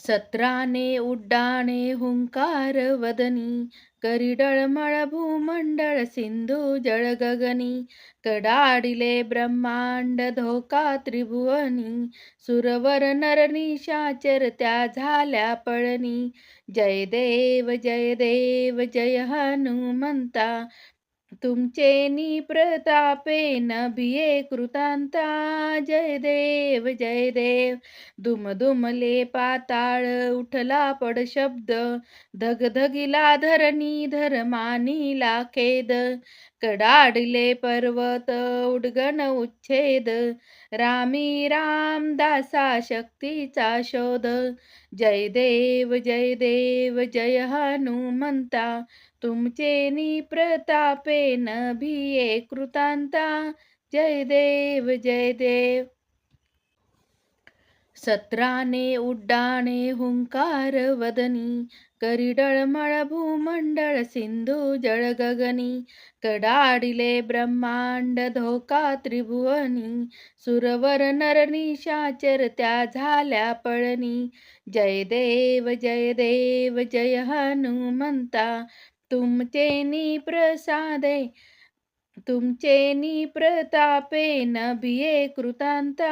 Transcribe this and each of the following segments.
सत्राने उड्डाणे हुंकार वदनी, करी डळमळ भूमंडळ सिंधू जळ गगनी. कडाडिले ब्रह्मांड धोका त्रिभुवनी, सुरवर नर निशाचर त्या झाल्या पळणी. जय देव जय देव जय हनुमंता, तुमचे प्रतापे नभिये कृतांता. जय देव जय देव. दुमदुमले पाताळ उठला पड शब्द, धगधगिला धरणी धर्मानीला खेद. कडाडले पर्वत उडगण उच्छेद, रामी रामदासा शक्तीचा शोध. जय देव जय देव जय हनुमंता, तुमचे प्रतापे नभिये कृतांता. जय देव जय देव. सत्राने उड्डाणे हुंकार वदनी, करी डळमळ भूमंडळ सिंधू जळ गगनी. कडाडिले ब्रह्मांड धोका त्रिभुवनी, सुरवर नर निशाचर त्या झाल्या पळणी. जय देव जय देव जय हनुमंता, तुमचे प्रसादे तुमचे प्रतापे नभिये कृतांता.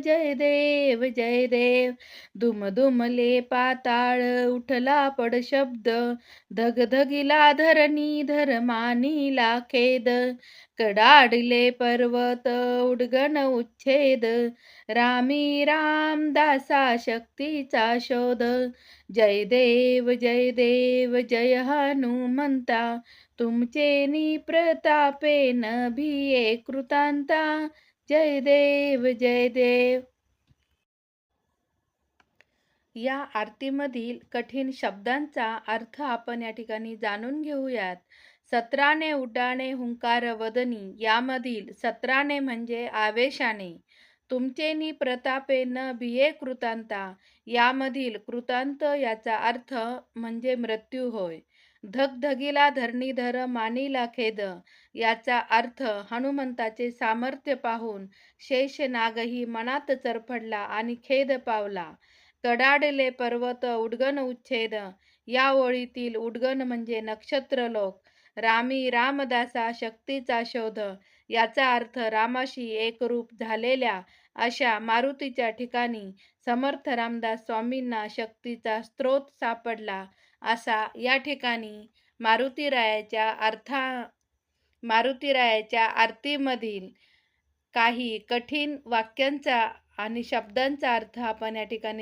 जय देव जय देव. दुमदुमले पाताळ उठला पड शब्द, धगधगिला धरणी धर्मानीला खेद. कडाडले पर्वत उडगण उच्छेद, रामी रामदासा शक्तीचा शोध. जय देव जय देव जय हनुमंता, तुमचे प्रतापे नभिये कृतांता. जय देव जय देव. या आरतीमधील कठीण शब्दांचा अर्थ आपण या ठिकाणी जाणून घेऊयात. सत्राने उड्डाणे हुंकार वदनी, यामधील सत्राने म्हणजे आवेशाने, तुमचे प्रतापे नभिये कृतांता, यामधील कृतांत याचा अर्थ म्हणजे मृत्यू होय. धगधगीला धरणीधर मानीला खेद, याचा अर्थ हनुमंताचे सामर्थ्य पाहून शेषनागही मनात चरफडला आणि खेद पावला. कडाडले पर्वत उडगण उच्छेद, या ओळीतील उडगण म्हणजे नक्षत्रलोक. रामी रामदासा शक्तीचा शोध, याचा अर्थ रामाशी एकरूप झालेल्या अशा मारुतीच्या ठिकाणी समर्थ रामदास स्वामींना शक्तीचा स्रोत सापडला, असा या ठिकाणी मारुतीरायाच्या आरतीमधील काही कठीण वाक्यांचा आणि शब्दांचा अर्थ आपण या ठिकाणी